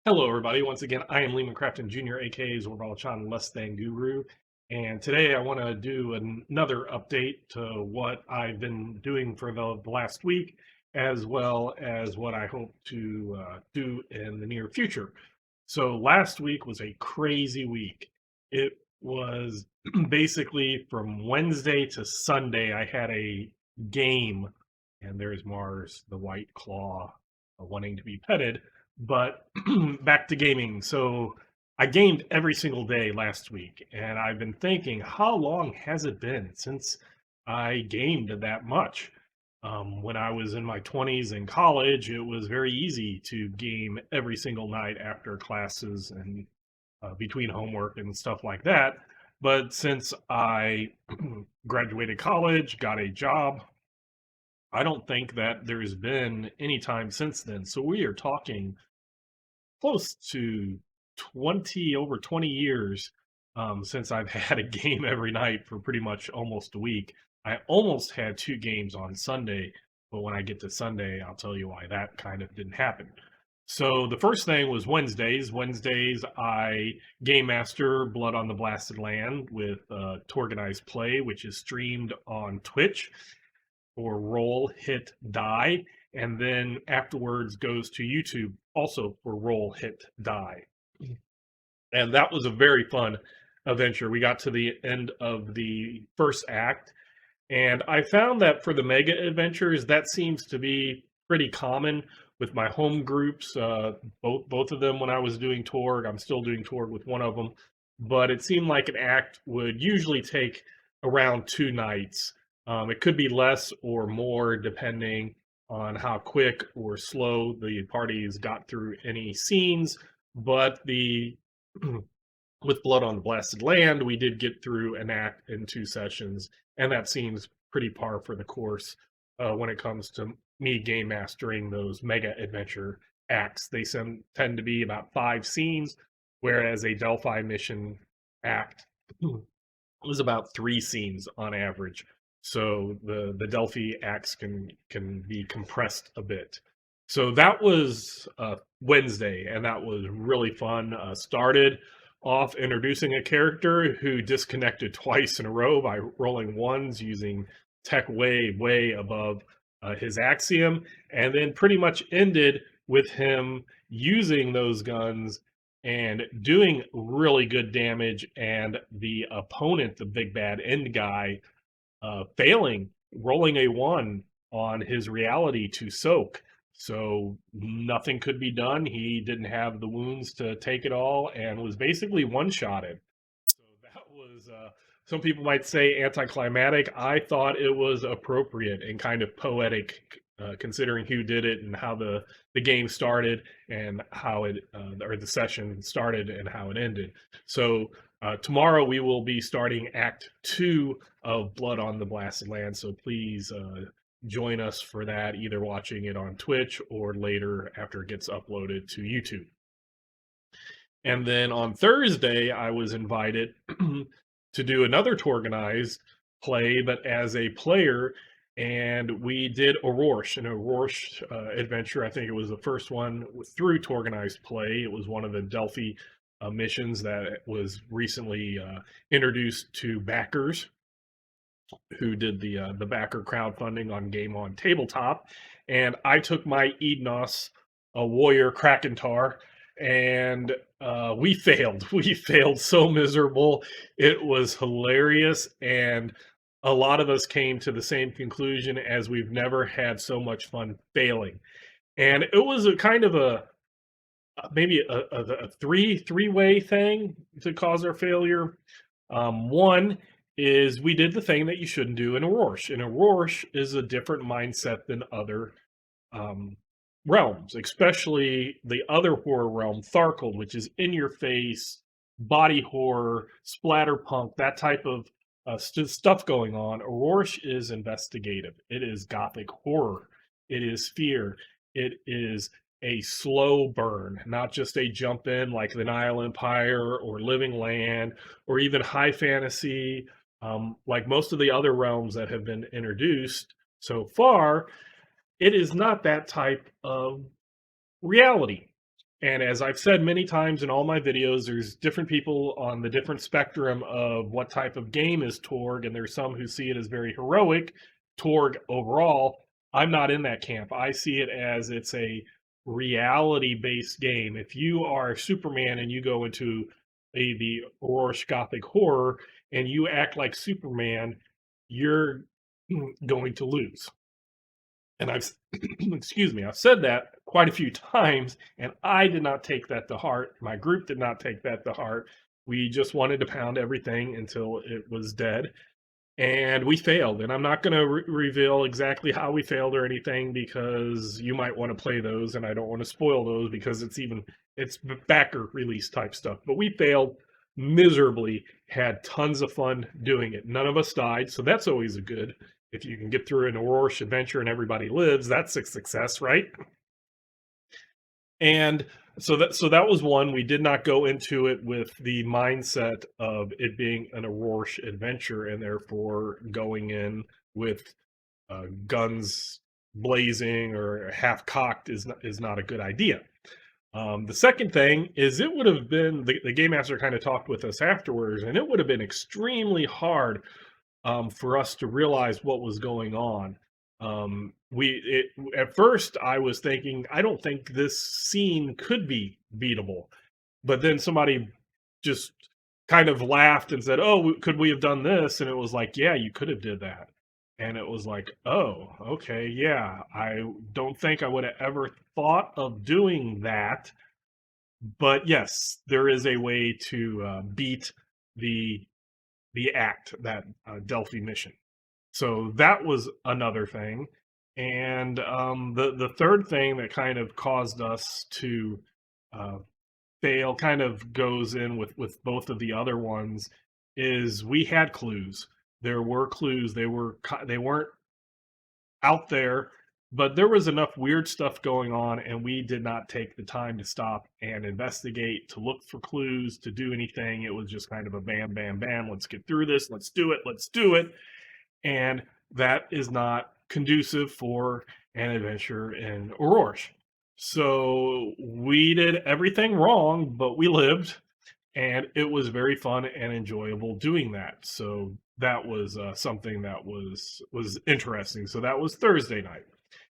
Hello, everybody. Once again, I am Lehman Crafton Jr., aka Zorbalachan Less Than Guru. And today I want to do another update to what I've been doing for the last week, as well as what I hope to do in the near future. So, last week was a crazy week. It was basically from Wednesday to Sunday, I had a game, and there's Mars, the white claw, wanting to be petted. But back to gaming. So I gamed every single day last week, and I've been thinking, how long has it been since I gamed that much? When I was in my 20s in college, it was very easy to game every single night after classes and between homework and stuff like that. But since I graduated college, got a job, I don't think that there's been any time since then. So we are talking close to over 20 years since I've had a game every night for pretty much almost a week. I almost had two games on Sunday, but when I get to Sunday, I'll tell you why that kind of didn't happen. So the first thing was Wednesdays. Wednesdays, I game master Blood on the Blasted Land with Torganized Play, which is streamed on Twitch for Roll, Hit, Die, and then afterwards goes to YouTube also for Roll, Hit, Die. And that was a very fun adventure. We got to the end of the first act, and I found that for the mega adventures, that seems to be pretty common with my home groups. Both of them when I was doing Torg. I'm still doing Torg with one of them, but it seemed like an act would usually take around 2 nights. It could be less or more depending on how quick or slow the parties got through any scenes. But the with Blood on the Blasted Land, we did get through an act in 2 sessions, and that seems pretty par for the course when it comes to me game mastering those mega adventure acts. They tend to be about 5 scenes, whereas a Delphi mission act was about 3 scenes on average. So the Delphi acts can be compressed a bit. So that was Wednesday, and that was really fun. Started off introducing a character who disconnected twice in a row by rolling ones using tech way above his axiom, and then pretty much ended with him using those guns and doing really good damage, and the opponent, the big bad end guy, failing, rolling a one on his reality to soak. So nothing could be done. He didn't have the wounds to take it all and was basically one shotted. So that was, some people might say anticlimactic. I thought it was appropriate and kind of poetic, considering who did it and how the game started and how it, or the session started and how it ended. So tomorrow we will be starting Act 2 of Blood on the Blasted Land. So please join us for that, either watching it on Twitch or later after it gets uploaded to YouTube. And then on Thursday, I was invited to do another Torganized play, but as a player, and we did an Aurorsch adventure. I think it was the first one through Torganized Play. It was one of the Delphi missions that was recently introduced to backers who did the backer crowdfunding on Game On Tabletop, and I took my Ednos, a warrior Krakentar, and we failed. We failed so miserable. It was hilarious, and a lot of us came to the same conclusion as we've never had so much fun failing. And it was a kind of a maybe a three-way thing to cause our failure. One is we did the thing that you shouldn't do in Aurorsch. And Aurorsch is a different mindset than other realms, especially the other horror realm, Tharkeld, which is in your face, body horror, splatterpunk, that type of stuff going on. Aurorsch is investigative. It is gothic horror. It is fear. It is a slow burn, not just a jump in like the Nile Empire or Living Land or even high fantasy, like most of the other realms that have been introduced so far. It is not that type of reality. And as I've said many times in all my videos, there's different people on the different spectrum of what type of game is Torg, and there's some who see it as very heroic, Torg overall. I'm not in that camp. I see it as it's a reality-based game. If you are Superman and you go into the Orosh Gothic horror and you act like Superman, you're going to lose. And I've excuse me, I've said that quite a few times, and I did not take that to heart. My group did not take that to heart. We just wanted to pound everything until it was dead, and we failed. And I'm not going to reveal exactly how we failed or anything because you might want to play those, and I don't want to spoil those because it's backer release type stuff. But we failed miserably. Had tons of fun doing it. None of us died, so that's always a good. If you can get through an Orosh adventure and everybody lives, that's a success, right? And so that was one. We did not go into it with the mindset of it being an Orosh adventure, and therefore going in with guns blazing or half cocked is not a good idea. The second thing is it would have been the game master kind of talked with us afterwards, and it would have been extremely hard for us to realize what was going on. At first I was thinking, I don't think this scene could be beatable, but then somebody just kind of laughed and said, "Oh, could we have done this?" And it was like, "Yeah, you could have did that." And it was like, "Oh, okay, yeah. I don't think I would have ever thought of doing that, but yes, there is a way to beat the act that Delphi mission." So that was another thing. And the third thing that kind of caused us to uh, fail kind of goes in with both of the other ones is we had clues. There were clues. They weren't out there, but there was enough weird stuff going on, and we did not take the time to stop and investigate, to look for clues, to do anything. It was just kind of a bam, bam, bam. Let's get through this. Let's do it. Let's do it. And that is not conducive for an adventure in Orosh. So we did everything wrong, but we lived, and it was very fun and enjoyable doing that. So that was something that was interesting. So that was Thursday night.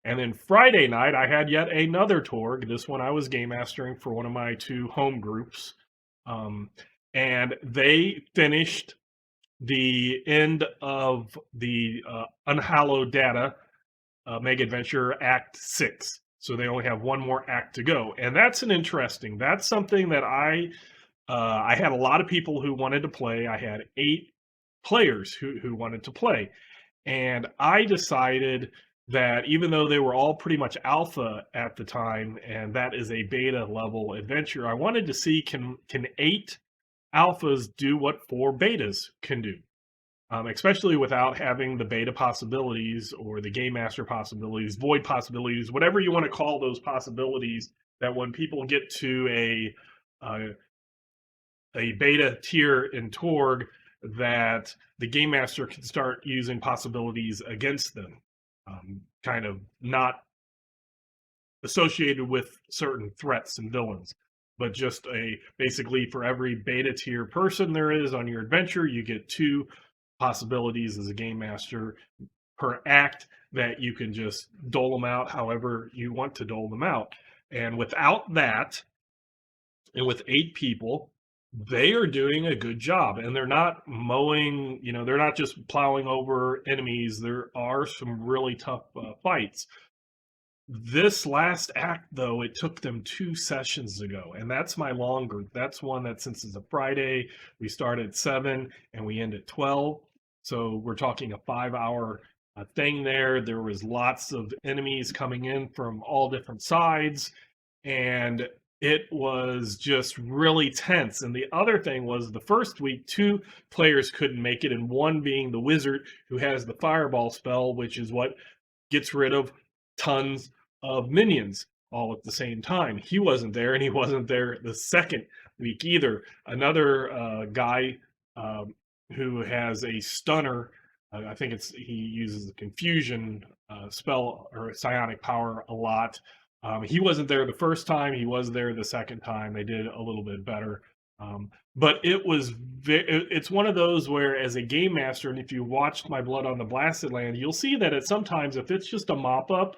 And then Friday night, I had yet another Torg. This one I was game mastering for one of my two home groups. Um, and they finished the end of the Unhallowed Data Mega Adventure Act 6. So they only have one more act to go. And that's that's something that I had a lot of people who wanted to play. I had 8 players who wanted to play. And I decided that even though they were all pretty much alpha at the time, and that is a beta level adventure, I wanted to see can 8 alphas do what 4 betas can do, especially without having the beta possibilities or the game master possibilities, void possibilities, whatever you want to call those possibilities. That when people get to a beta tier in Torg, that the game master can start using possibilities against them, kind of not associated with certain threats and villains, but just basically for every beta tier person there is on your adventure, you get 2 possibilities as a game master per act that you can just dole them out however you want to dole them out. And without that, and with 8 people, they are doing a good job, and they're not mowing, they're not just plowing over enemies. There are some really tough fights. This last act, though, it took them 2 sessions ago, and that's my long group. That's one that, since it's a Friday, we start at 7 and we end at 12. So we're talking a 5-hour thing there. There was lots of enemies coming in from all different sides, and it was just really tense. And the other thing was, the first week, 2 players couldn't make it, and one being the wizard who has the fireball spell, which is what gets rid of tons of minions all at the same time. He wasn't there, and he wasn't there the second week either. Another guy who has a stunner, I think he uses the confusion spell or psionic power a lot. He wasn't there the first time. He was there the second time. They did a little bit better. But it's one of those where, as a game master, and if you watched my Blood on the Blasted Land, you'll see that sometimes if it's just a mop up,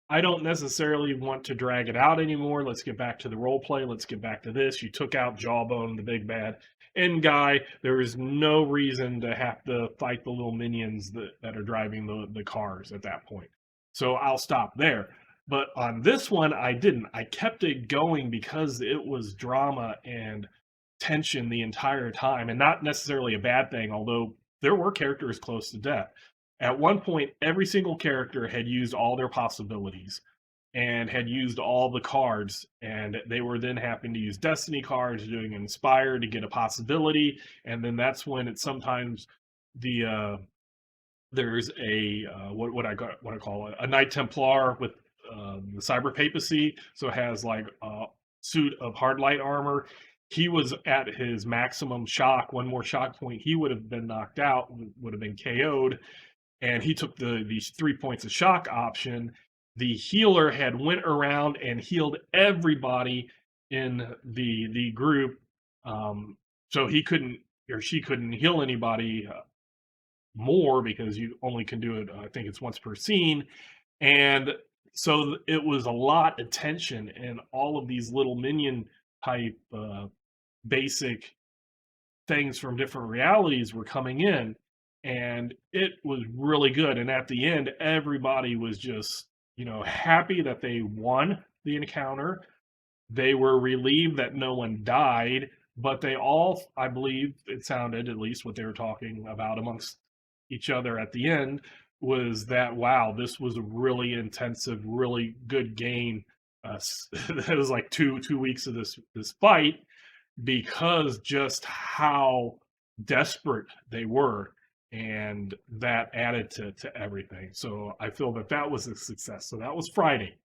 I don't necessarily want to drag it out anymore. Let's get back to the role play. Let's get back to this. You took out Jawbone, the big bad end guy. There is no reason to have to fight the little minions that are driving the cars at that point. So I'll stop there. But on this one, I didn't. I kept it going because it was drama and tension the entire time, and not necessarily a bad thing, although there were characters close to death. At one point, every single character had used all their possibilities and had used all the cards, and they were then having to use destiny cards, doing inspire to get a possibility, and then that's when it's sometimes there's a what I call it, a Knight Templar with the Cyber Papacy, so it has like a suit of hard light armor. He was at his maximum shock. One more shock point, he would have been knocked out, would have been KO'd, and he took these 3 points of shock option. The healer had went around and healed everybody in the group, so he couldn't, or she couldn't heal anybody more, because you only can do it, I think it's once per scene. And so it was a lot of tension, and all of these little minion type basic things from different realities were coming in, and it was really good. And at the end, everybody was just, happy that they won the encounter. They were relieved that no one died, but they all, I believe it sounded, at least what they were talking about amongst each other at the end, was that, wow, this was a really intensive, really good game. It was like two weeks of this fight, because just how desperate they were, and that added to everything. So I feel that was a success. So that was Friday.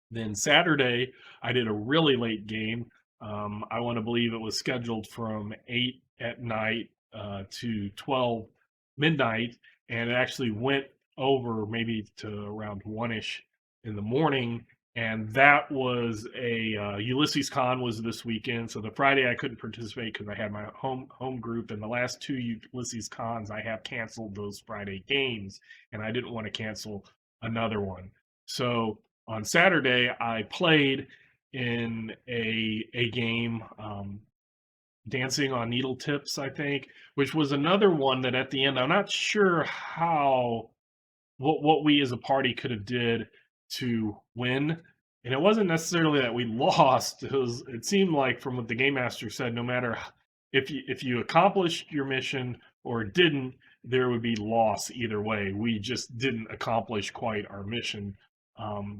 Then Saturday, I did a really late game. I want to believe it was scheduled from 8 at night to 12 midnight, and it actually went over maybe to around 1-ish in the morning. And that was Ulysses Con was this weekend. So the Friday I couldn't participate because I had my home group, and the last two Ulysses Cons I have canceled those Friday games, and I didn't want to cancel another one. So on Saturday I played in a game, Dancing on Needle Tips, I think, which was another one that at the end, I'm not sure what we as a party could have did to win. And it wasn't necessarily that we lost. It seemed like, from what the game master said, no matter if you accomplished your mission or didn't, there would be loss either way. We just didn't accomplish quite our mission,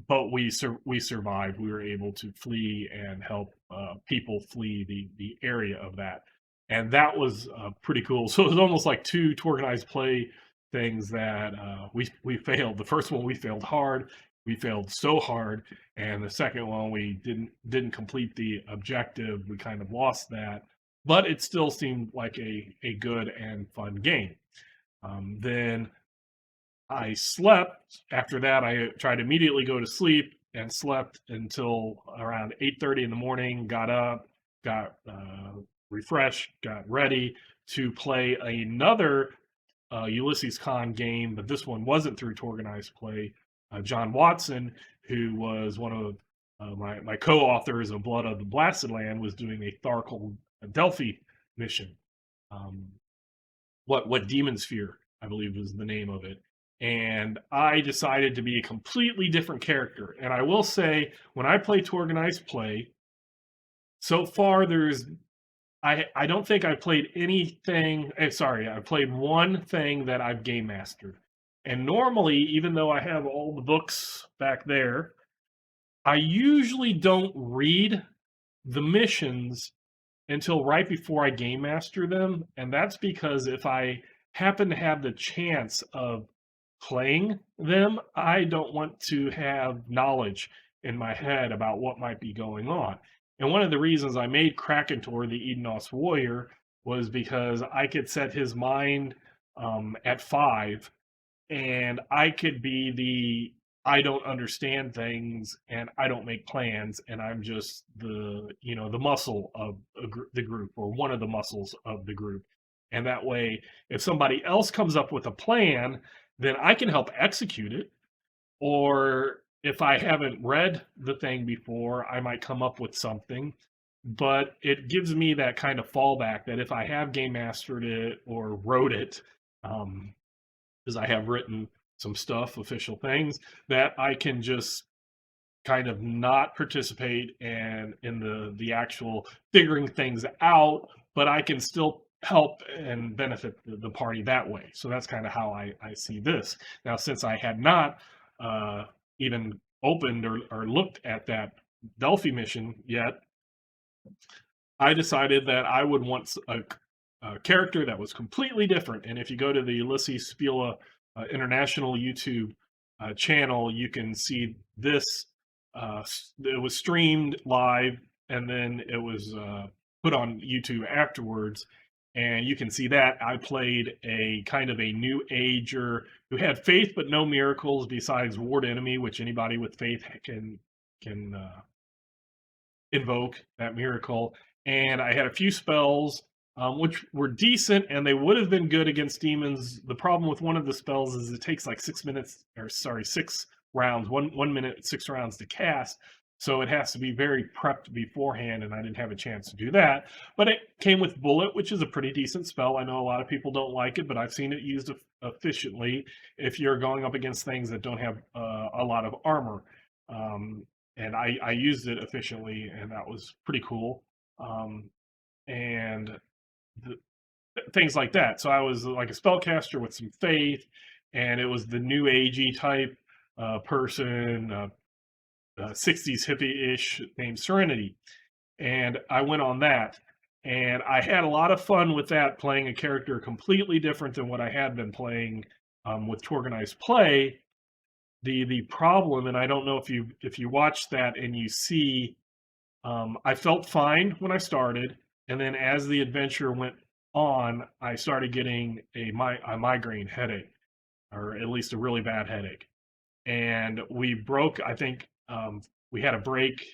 but we survived. We were able to flee and help people flee the area of that, and that was pretty cool. So it was almost like two organized play things that we failed. The first one we failed hard. We failed so hard, and the second one we didn't complete the objective. We kind of lost that, but it still seemed like a good and fun game. Then I slept. After that, I tried to immediately go to sleep and slept until around 8:30 in the morning. Got up, got refreshed, got ready to play another Ulysses Con game, but this one wasn't through Organized Play. John Watson, who was one of my co-authors of Blood of the Blasted Land, was doing a Tharkle Delphi mission. What Demon Sphere, I believe, was the name of it. And I decided to be a completely different character. And I will say, when I play Organized Play, so far I don't think I played anything. Sorry, I played one thing that I've game mastered. And normally, even though I have all the books back there, I usually don't read the missions until right before I game master them. And that's because if I happen to have the chance of playing them, I don't want to have knowledge in my head about what might be going on. And one of the reasons I made Krakentor the Edenos warrior was because I could set his mind at 5, and I could be I don't understand things and I don't make plans and I'm just the muscle of the group or one of the muscles of the group. And that way, if somebody else comes up with a plan, then I can help execute it. Or if I haven't read the thing before, I might come up with something. But it gives me that kind of fallback that if I have game mastered it or wrote it, um, because I have written some stuff, official things, that I can just kind of not participate and in the actual figuring things out, but I can still help and benefit the party that way. So that's kind of how I see this. Now, since I had not uh, even opened or looked at that Delphi mission yet, I decided that I would want a character that was completely different. And if you go to the Ulysses Spila International YouTube channel, you can see this. It was streamed live, and then it was put on YouTube afterwards. And you can see that I played a kind of a new ager who had faith but no miracles besides ward enemy, which anybody with faith can invoke that miracle. And I had a few spells which were decent, and they would have been good against demons. The problem with one of the spells is it takes like 6 minutes, or sorry, 6 rounds, 1 minute, 6 rounds to cast. So it has to be very prepped beforehand, and I didn't have a chance to do that. But it came with Bullet, which is a pretty decent spell. I know a lot of people don't like it, but I've seen it used efficiently if you're going up against things that don't have a lot of armor. And I used it efficiently, and that was pretty cool. And the, things like that. So I was like a spellcaster with some faith, and it was the new agey type person, 60s hippie-ish named Serenity, and I went on that. And I had a lot of fun with that, playing a character completely different than what I had been playing with Torganized Play. The problem, and I don't know if you watch that and you see, I felt fine when I started, and then as the adventure went on, I started getting a migraine headache, or at least a really bad headache. And we broke. I think we had a break,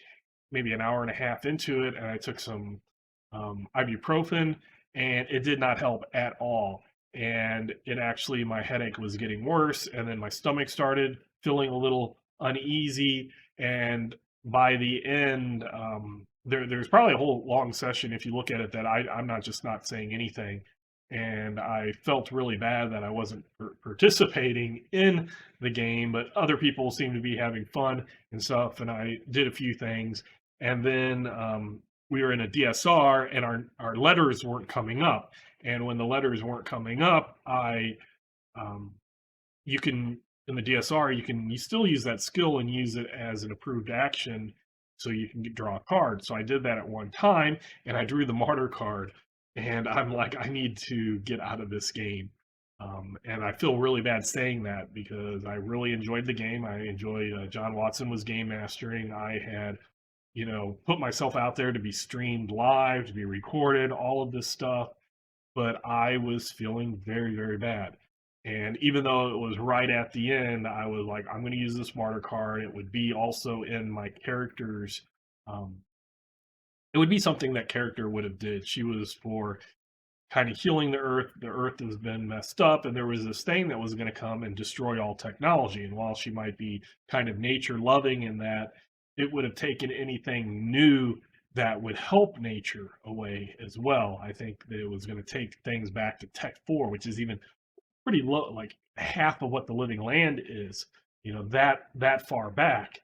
maybe an hour and a half into it, and I took some ibuprofen, and it did not help at all. And it actually, my headache was getting worse, and then my stomach started feeling a little uneasy. And by the end, there's probably a whole long session if you look at it that I'm not just not saying anything. And I felt really bad that I wasn't participating in the game, but other people seemed to be having fun and stuff. And I did a few things. And then we were in a DSR, and our letters weren't coming up. And when the letters weren't coming up, um, you can, in the DSR, you still use that skill and use it as an approved action, so you can draw a card. So I did that at one time, and I drew the martyr card, and I'm like, I need to get out of this game. And I feel really bad saying that because I really enjoyed the game. I enjoyed John Watson was game mastering. I had put myself out there to be streamed live, to be recorded, all of this stuff. But I was feeling very, very bad. And even though it was right at the end, I was like, I'm going to use this martyr card. It would be also in my character's. It would be something that character would have did. She was for kind of healing the earth. The earth has been messed up, and there was this thing that was going to come and destroy all technology. And while she might be kind of nature loving in that, it would have taken anything new that would help nature away as well. I think that it was going to take things back to Tech 4, which is even pretty low, like half of what the living land is, that far back.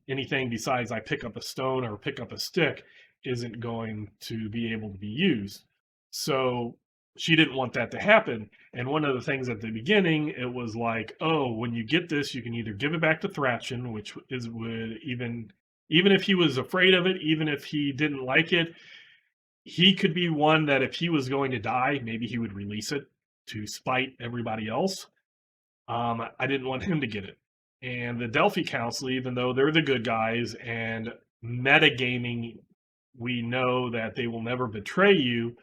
Anything besides I pick up a stone or pick up a stick isn't going to be able to be used. So she didn't want that to happen. And one of the things at the beginning, it was like, oh, when you get this, you can either give it back to Thrachin, which would even if he was afraid of it, even if he didn't like it, he could be one that if he was going to die, maybe he would release it to spite everybody else. I didn't want him to get it. And the Delphi Council, even though they're the good guys and metagaming, we know that they will never betray you.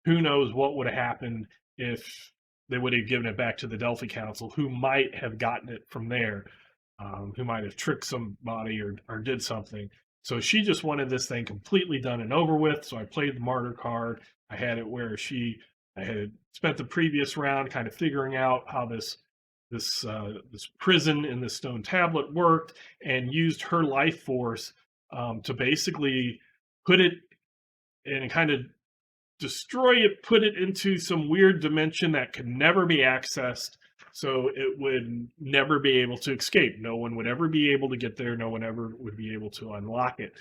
Who knows what would have happened if they would have given it back to the Delphi Council, who might have gotten it from there. who might have tricked somebody or did something. So she just wanted this thing completely done and over with. So I played the martyr card. I had it where I had spent the previous round kind of figuring out how this prison in the stone tablet worked, and used her life force to basically put it and kind of destroy it, put it into some weird dimension that could never be accessed. So it would never be able to escape. No one would ever be able to get there. No one ever would be able to unlock it.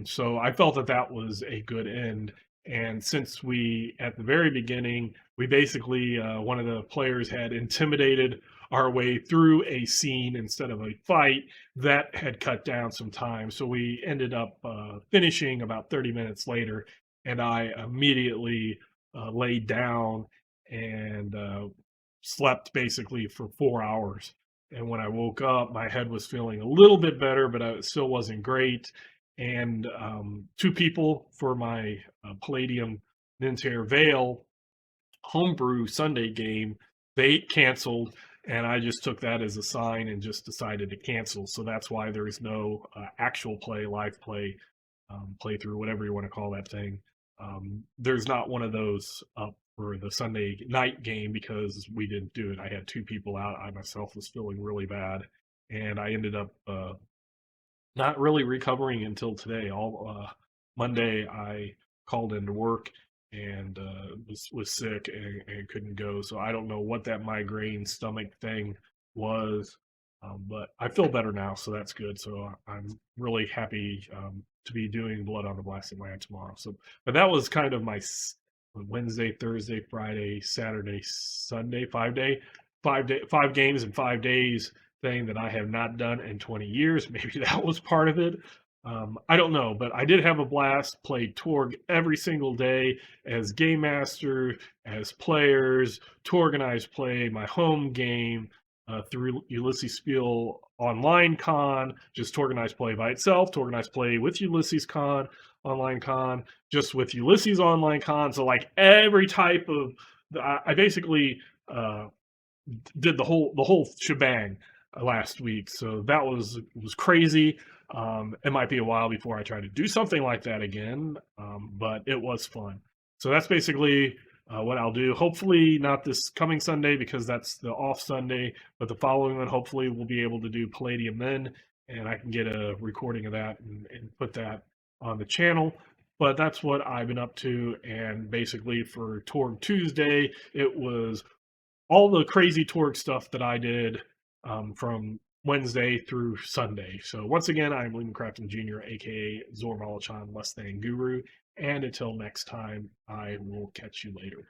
So I felt that that was a good end. And since we, at the very beginning, we basically, one of the players had intimidated our way through a scene instead of a fight, that had cut down some time. So we ended up finishing about 30 minutes later, and I immediately laid down and slept basically for 4 hours. And when I woke up, my head was feeling a little bit better, but it still wasn't great. And two people for my Palladium Nintair Veil homebrew Sunday game, they canceled, and I just took that as a sign and just decided to cancel. So that's why there is no actual play, live play, playthrough, whatever you want to call that thing. There's not one of those up for the Sunday night game because we didn't do it. I had two people out. I myself was feeling really bad, and I ended up not really recovering until today. All Monday, I called into work and was sick and couldn't go. So I don't know what that migraine stomach thing was, but I feel better now, so that's good. So I'm really happy to be doing Blood on the Blasted Land tomorrow. So, but that was kind of my Wednesday, Thursday, Friday, Saturday, Sunday, 5 day, 5 games in 5 days thing that I have not done in 20 years. Maybe that was part of it. I don't know, but I did have a blast. Played Torg every single day as game master, as players. Torg and I play my home game through Ulysses Spiel Online Con. Just Torg and I play by itself. Torg and I play with Ulysses Con Online Con. Just with Ulysses Online Con. So like every type of, I basically did the whole shebang last week. So that was crazy. It might be a while before I try to do something like that again, but it was fun. So that's basically what I'll do. Hopefully not this coming Sunday because that's the off Sunday, but the following one, hopefully we'll be able to do Palladium then, and I can get a recording of that and put that on the channel. But that's what I've been up to. And basically for Torg Tuesday, it was all the crazy Torg stuff that I did from Wednesday through Sunday. So once again, I'm Lehman Crafton Jr., aka Zorbalachan Less Than Guru. And until next time, I will catch you later.